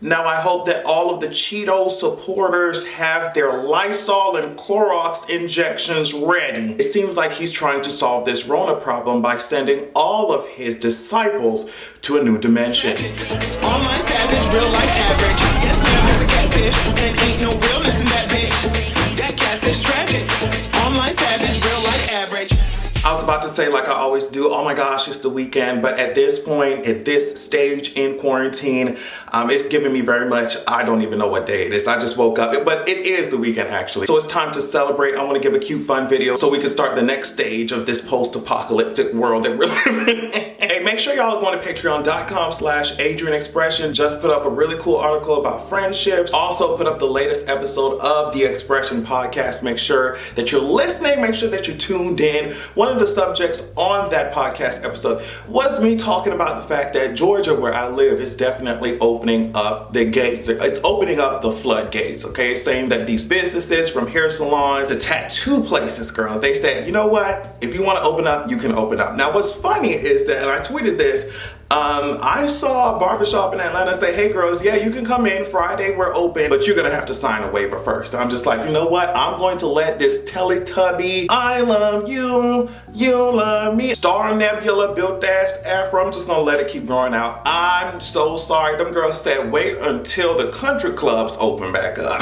Now, I hope that all of the Cheeto supporters have their Lysol and Clorox injections ready. It seems like he's trying to solve this Rona problem by sending all of his disciples to a new dimension. Online savage, real life average. Yes, ma'am, there's a catfish, and ain't no realness in that bitch. That catfish tragic. Online savage, real life average. I was about to say, like I always do, oh my gosh, it's the weekend. But at this point, at this stage in quarantine, it's giving me very much, I don't even know what day it is. I just woke up, but it is the weekend actually. So it's time to celebrate. I want to give a cute, fun video so we can start the next stage of this post-apocalyptic world that we're living in. Hey, make sure y'all go to patreon.com/AdrianExpression. Just put up a really cool article about friendships. Also put up the latest episode of the Expression podcast. Make sure that you're listening. Make sure that you're tuned in. One of the subjects on that podcast episode was me talking about the fact that Georgia, where I live, is definitely opening up the gates. It's opening up the floodgates, okay? Saying that these businesses, from hair salons to tattoo places, girl, they said, you know what? If you want to open up, you can open up. Now, what's funny is that, and I tweeted this, I saw a barbershop in Atlanta say, hey girls, yeah, you can come in Friday, we're open, but you're gonna have to sign a waiver first. And I'm just like, you know what? I'm going to let this Teletubby, I love you, you love me, Star Nebula built ass afro, I'm just gonna let it keep growing out. I'm so sorry. Them girls said, wait until the country clubs open back up.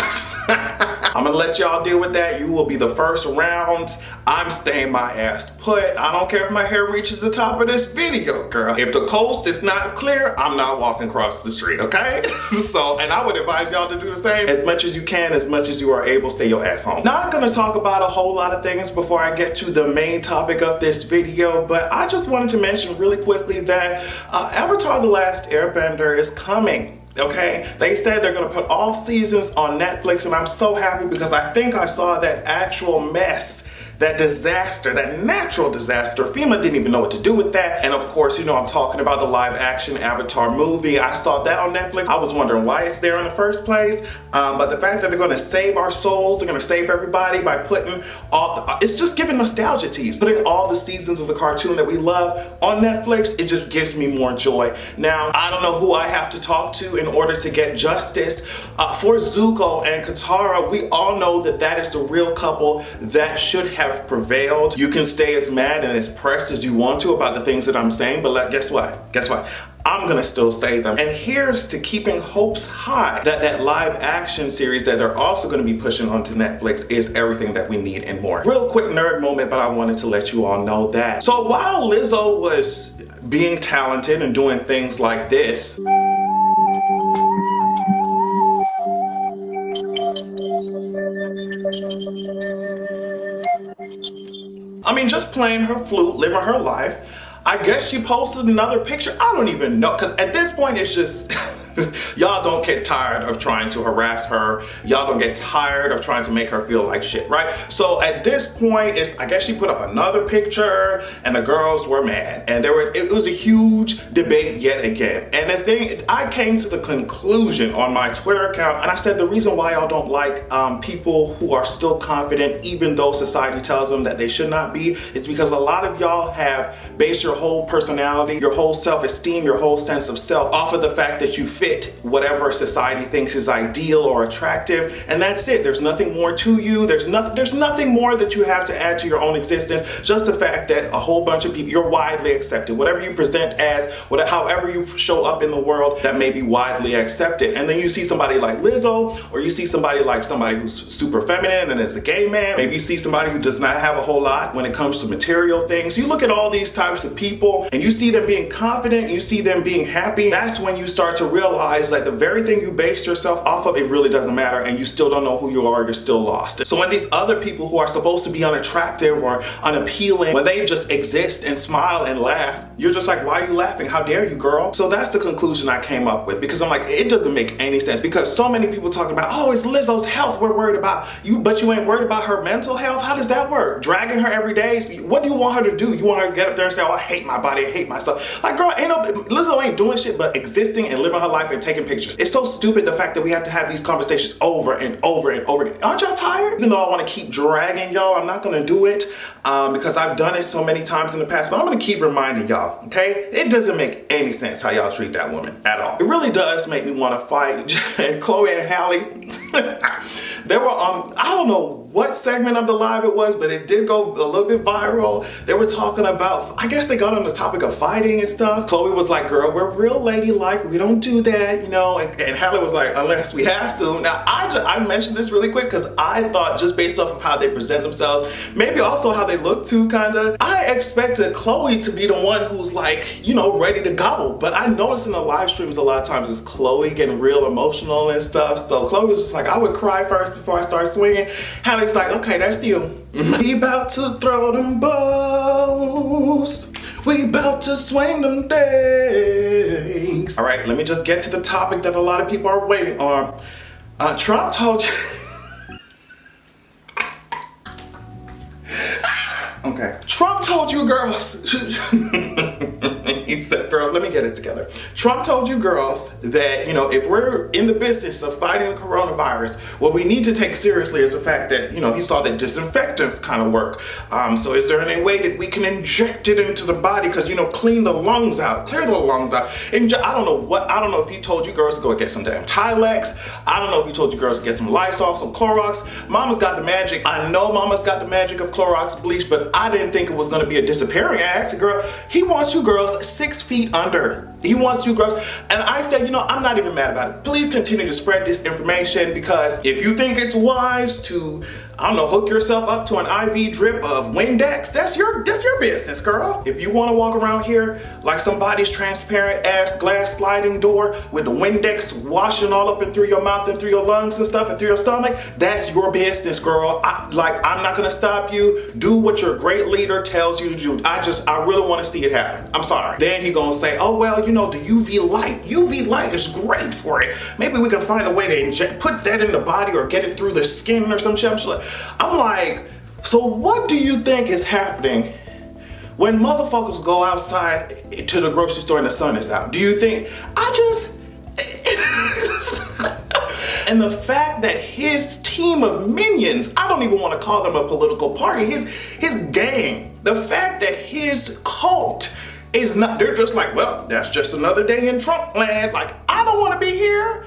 I'm gonna let y'all deal with that. You will be the first round. I'm staying my ass put. I don't care if my hair reaches the top of this video, girl. If the coast is not clear, I'm not walking across the street, okay? So, and I would advise y'all to do the same. As much as you can, as much as you are able, stay your ass home. Not gonna talk about a whole lot of things before I get to the main topic of this video, but I just wanted to mention really quickly that Avatar: The Last Airbender is coming. Okay, they said they're gonna put all seasons on Netflix, and I'm so happy because I think I saw that actual mess, that disaster, that natural disaster. FEMA didn't even know what to do with that. And of course, you know, I'm talking about the live action Avatar movie. I saw that on Netflix. I was wondering why it's there in the first place. But the fact that they're gonna save our souls, they're gonna save everybody by putting all, it's just giving nostalgia tease. Putting all the seasons of the cartoon that we love on Netflix, it just gives me more joy. Now, I don't know who I have to talk to in order to get justice for Zuko and Katara. We all know that that is the real couple that should have prevailed. You can stay as mad and as pressed as you want to about the things that I'm saying, but guess what? Guess what? I'm gonna still say them. And here's to keeping hopes high that that live action series that they're also gonna be pushing onto Netflix is everything that we need and more. Real quick nerd moment, but I wanted to let you all know that. So while Lizzo was being talented and doing things like this, I mean, just playing her flute, living her life, I guess she posted another picture. I don't even know, because at this point it's just, y'all don't get tired of trying to harass her. Y'all don't get tired of trying to make her feel like shit, right? So at this point, I guess she put up another picture and the girls were mad. And it was a huge debate yet again. And the thing, I came to the conclusion on my Twitter account, and I said the reason why y'all don't like people who are still confident, even though society tells them that they should not be, is because a lot of y'all have based your whole personality, your whole self-esteem, your whole sense of self off of the fact that you fit whatever society thinks is ideal or attractive, and that's it. There's nothing more to you. There's nothing more that you have to add to your own existence. Just the fact that a whole bunch of people, you're widely accepted. Whatever you present as, however you show up in the world, that may be widely accepted. And then you see somebody like Lizzo, or you see somebody who's super feminine and is a gay man. Maybe you see somebody who does not have a whole lot when it comes to material things. You look at all these types of people and you see them being confident, you see them being happy. That's when you start to realize that the very thing you based yourself off of, it really doesn't matter, and you still don't know who you are, you're still lost. So when these other people who are supposed to be unattractive or unappealing, when they just exist and smile and laugh, you're just like, why are you laughing? How dare you, girl? So that's the conclusion I came up with, because I'm like, it doesn't make any sense, because so many people talking about, oh, it's Lizzo's health we're worried about, but you ain't worried about her mental health? How does that work? Dragging her every day? What do you want her to do? You want her to get up there and say, oh, I hate my body, I hate myself? Like, girl, Lizzo ain't doing shit but existing and living her life and taking taking pictures. It's so stupid the fact that we have to have these conversations over and over and over again. Aren't y'all tired? Even though I want to keep dragging y'all, I'm not gonna do it because I've done it so many times in the past, but I'm gonna keep reminding y'all, okay? It doesn't make any sense how y'all treat that woman at all. It really does make me want to fight. And Chloe and Halle, they were on, I don't know what segment of the live it was, but it did go a little bit viral. They were talking about, I guess they got on the topic of fighting and stuff. Chloe was like, girl, we're real ladylike, we don't do that, you know, and Halle was like, unless we have to. Now, I mentioned this really quick because I thought just based off of how they present themselves, maybe also how they look too, kinda, I expected Chloe to be the one who's like, you know, ready to go. But I noticed in the live streams a lot of times it's Chloe getting real emotional and stuff. So Chloe was just like, I would cry first before I start swinging. Halle's like, okay, that's you. We about to throw them balls. We about to swing them things. All right, let me just get to the topic that a lot of people are waiting on. Trump told you. Okay. Trump told you girls. He said, girls, let me get it together. Trump told you girls that, you know, if we're in the business of fighting the coronavirus, what we need to take seriously is the fact that, you know, he saw that disinfectants kind of work. So is there any way that we can inject it into the body? Because, you know, clean the lungs out, clear the lungs out. And I don't know if he told you girls to go get some damn Tylex. I don't know if he told you girls to get some Lysol, some Clorox. Mama's got the magic. I know Mama's got the magic of Clorox bleach, but I didn't think it was going to be a disappearing act, girl. He wants you girls 6 feet under. He wants you girls. And I said, you know, I'm not even mad about it. Please continue to spread this information, because if you think it's wise to, I don't know, hook yourself up to an IV drip of Windex, that's your business, girl. If you want to walk around here like somebody's transparent ass glass sliding door with the Windex washing all up and through your mouth and through your lungs and stuff and through your stomach, that's your business, girl. I'm not gonna stop you. Do what your great leader tells you to do. I really want to see it happen. I'm sorry. Then he gonna say, oh well, you know, the UV light is great for it. Maybe we can find a way to put that in the body or get it through the skin or some shit. I'm like, so what do you think is happening when motherfuckers go outside to the grocery store and the sun is out? Do you think, and the fact that his team of minions, I don't even want to call them a political party, his gang, the fact that his cult is not, they're just like, well, that's just another day in Trump land. Like, I don't want to be here.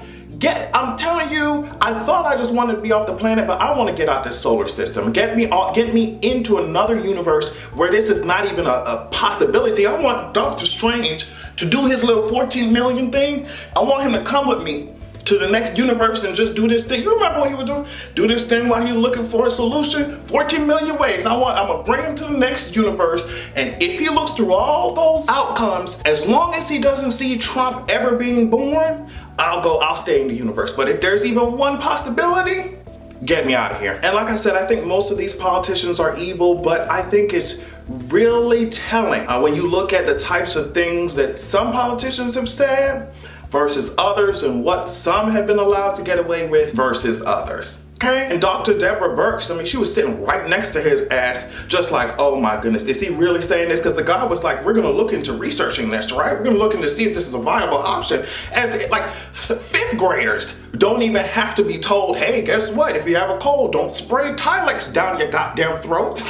I'm telling you, I thought I just wanted to be off the planet, but I want to get out this solar system. Get me into another universe where this is not even a possibility. I want Doctor Strange to do his little 14 million thing. I want him to come with me to the next universe and just do this thing. You remember what he was doing? Do this thing while he was looking for a solution? 14 million ways. I'm gonna bring him to the next universe, and if he looks through all those outcomes, as long as he doesn't see Trump ever being born, I'll stay in the universe. But if there's even one possibility, get me out of here. And like I said, I think most of these politicians are evil, but I think it's really telling when you look at the types of things that some politicians have said versus others, and what some have been allowed to get away with versus others. Okay? And Dr. Deborah Birx, I mean, she was sitting right next to his ass, just like, oh my goodness, is he really saying this? Because the guy was like, we're gonna look into researching this, right? We're gonna look into see if this is a viable option. As like 5th graders don't even have to be told, hey, guess what? If you have a cold, don't spray Tylex down your goddamn throat.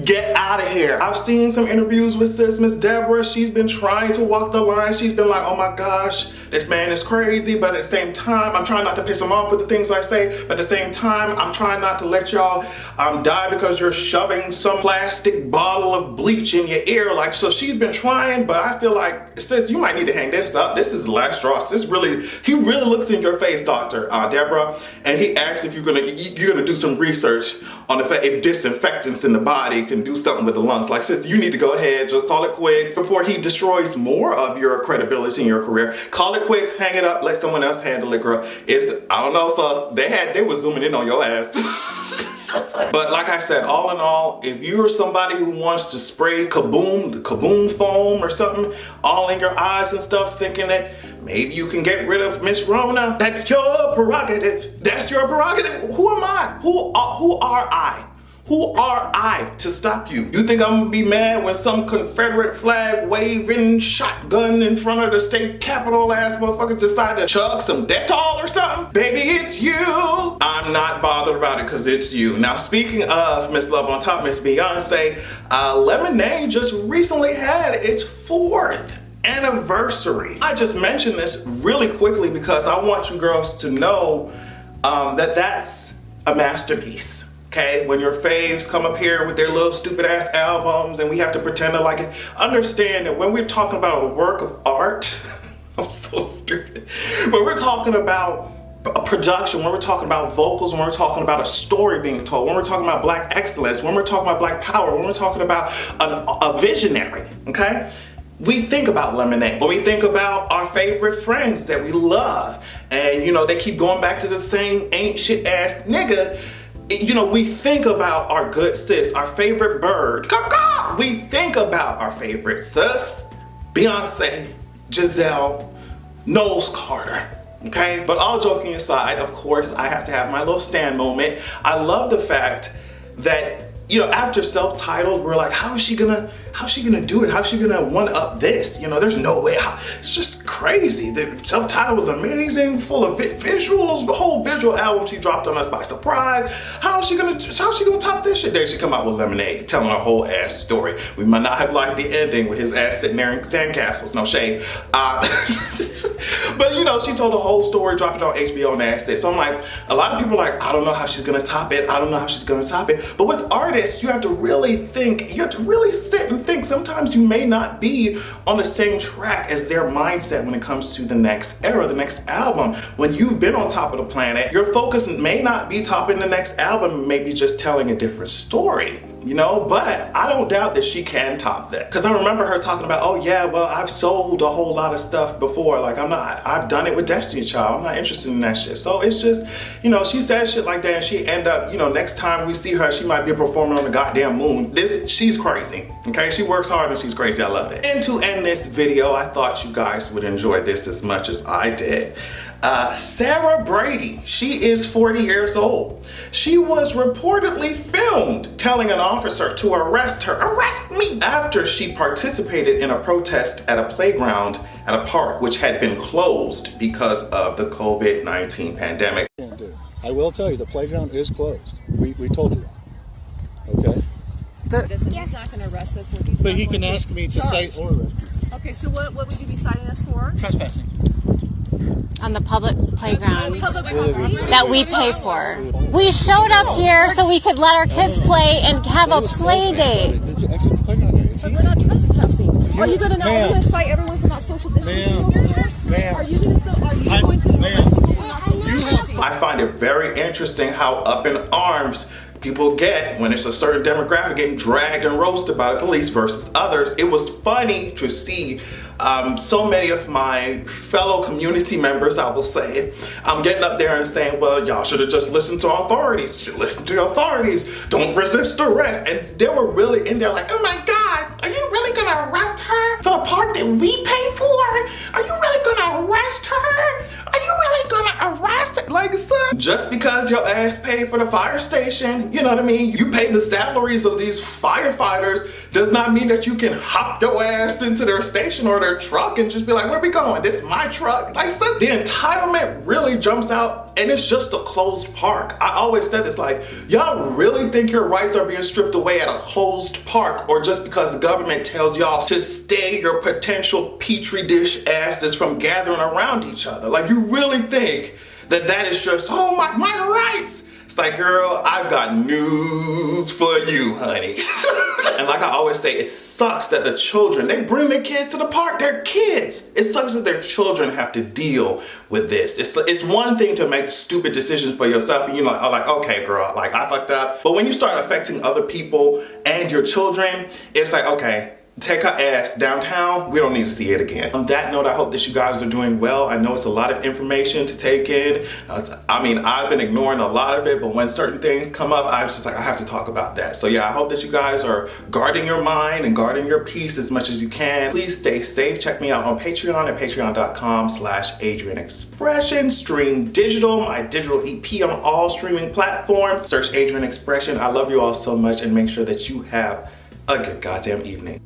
Get out of here. I've seen some interviews with Miss Deborah. She's been trying to walk the line. She's been like, oh my gosh, this man is crazy. But at the same time, I'm trying not to piss him off with the things I say. But at the same time, I'm trying not to let y'all die because you're shoving some plastic bottle of bleach in your ear. Like, so she's been trying, but I feel like, sis, you might need to hang this up. This is the last straw. He really looks in your face, Dr. Deborah, and he asks if you're gonna do some research on the fact if disinfectants in the body can do something with the lungs. Like, sis, you need to go ahead, just call it quits before he destroys more of your credibility in your career. Call it quits, hang it up, let someone else handle it, girl. I don't know, so they were zooming in on your ass. But like I said, all in all, if you're somebody who wants to spray kaboom foam or something all in your eyes and stuff, thinking that maybe you can get rid of Miss Rona, that's your prerogative. That's your prerogative. Who am I? Who are I? Who are I to stop you? You think I'm gonna be mad when some Confederate flag waving shotgun in front of the state capitol ass motherfuckers decide to chug some Dettol or something? Baby, it's you. I'm not bothered about it because it's you. Now, speaking of Miss Love on Top, Miss Beyonce, Lemonade just recently had its 4th anniversary. I just mentioned this really quickly because I want you girls to know that that's a masterpiece. Okay, when your faves come up here with their little stupid ass albums and we have to pretend to like it, understand that when we're talking about a work of art, I'm so stupid. When we're talking about a production, when we're talking about vocals, when we're talking about a story being told, when we're talking about black excellence, when we're talking about black power, when we're talking about a visionary, okay? We think about Lemonade. When we think about our favorite friends that we love and you know, they keep going back to the same ain't shit ass nigga, you know, we think about our good sis, our favorite bird. Caw-caw! We think about our favorite sis, Beyonce, Giselle, Knowles Carter. Okay, but all joking aside, of course, I have to have my little stand moment. I love the fact that, you know, after self-titled, we're like, how's she gonna do it? How's she gonna one-up this? You know, there's no way. It's just crazy. The self-titled was amazing, full of visuals. The whole visual album she dropped on us by surprise. How's she gonna top this shit? Then she come out with Lemonade, telling her whole ass story. We might not have liked the ending with his ass sitting there in sandcastles. No shade. But you know, she told the whole story, dropped it on HBO and asked it. So I'm like, a lot of people are like, I don't know how she's gonna top it. I don't know how she's gonna top it. But with artists, you have to really think. You have to really sit and think. Sometimes you may not be on the same track as their mindset when it comes to the next era, the next album. When you've been on top of the planet, your focus may not be topping the next album, maybe just telling a different story. You know, but I don't doubt that she can top that. Cause I remember her talking about, oh yeah, well, I've sold a whole lot of stuff before. Like I've done it with Destiny Child. I'm not interested in that shit. So it's just, you know, she says shit like that and she end up, you know, next time we see her, she might be performing on the goddamn moon. She's crazy, okay? She works hard and she's crazy, I love it. And to end this video, I thought you guys would enjoy this as much as I did. Sarah Brady, she is 40 years old. She was reportedly filmed telling an officer to arrest her, arrest me, after she participated in a protest at a playground at a park which had been closed because of the COVID-19 pandemic. I will tell you, the playground is closed. We told you that, okay? He's not going to arrest us. If he's But not he going can to ask me to charge. cite or arrest me. Okay, so what would you be citing us for? Trespassing. On the public playground Public that we pay for. We showed up here so we could let our kids play and have a play date. Did you exit the playground area? It's But easy. we're not trespassing. Are you going to Ma'am. cite everyone for not social distancing over here? Ma'am. Are you going to arrest people for not social distancing? I find it very interesting how up in arms people get when it's a certain demographic getting dragged and roasted by the police versus others. It was funny to see so many of my fellow community members, I will say, getting up there and saying, well, y'all should have just listened to authorities. Should listen to authorities. Don't resist arrest. And they were really in there like, oh my God, are you really gonna arrest her for the part that we pay for? Are you really gonna arrest her? Are you really gonna arrest her? Like, son, just because your ass paid for the fire station, you know what I mean? You pay the salaries of these firefighters does not mean that you can hop your ass into their station or their truck and just be like, where we going? This is my truck. Like, son, the entitlement really jumps out and it's just a closed park. I always said this, like, y'all really think your rights are being stripped away at a closed park or just because the government tells y'all to stay your potential petri dish asses from gathering around each other? Like, you really think that is just, oh, my rights. It's like, girl, I've got news for you, honey. And like I always say, it sucks that the children, they bring their kids to the park, they're kids. It sucks that their children have to deal with this. It's one thing to make stupid decisions for yourself and you're like, okay, girl, like I fucked up. But when you start affecting other people and your children, it's like, okay, take her ass downtown. We don't need to see it again. On that note, I hope that you guys are doing well. I know it's a lot of information to take in. I mean, I've been ignoring a lot of it, but when certain things come up, I was just like, I have to talk about that. So yeah, I hope that you guys are guarding your mind and guarding your peace as much as you can. Please stay safe. Check me out on Patreon at patreon.com/AdrianExpression. Stream digital, my digital EP on all streaming platforms. Search Adrian Expression. I love you all so much, and make sure that you have a good goddamn evening.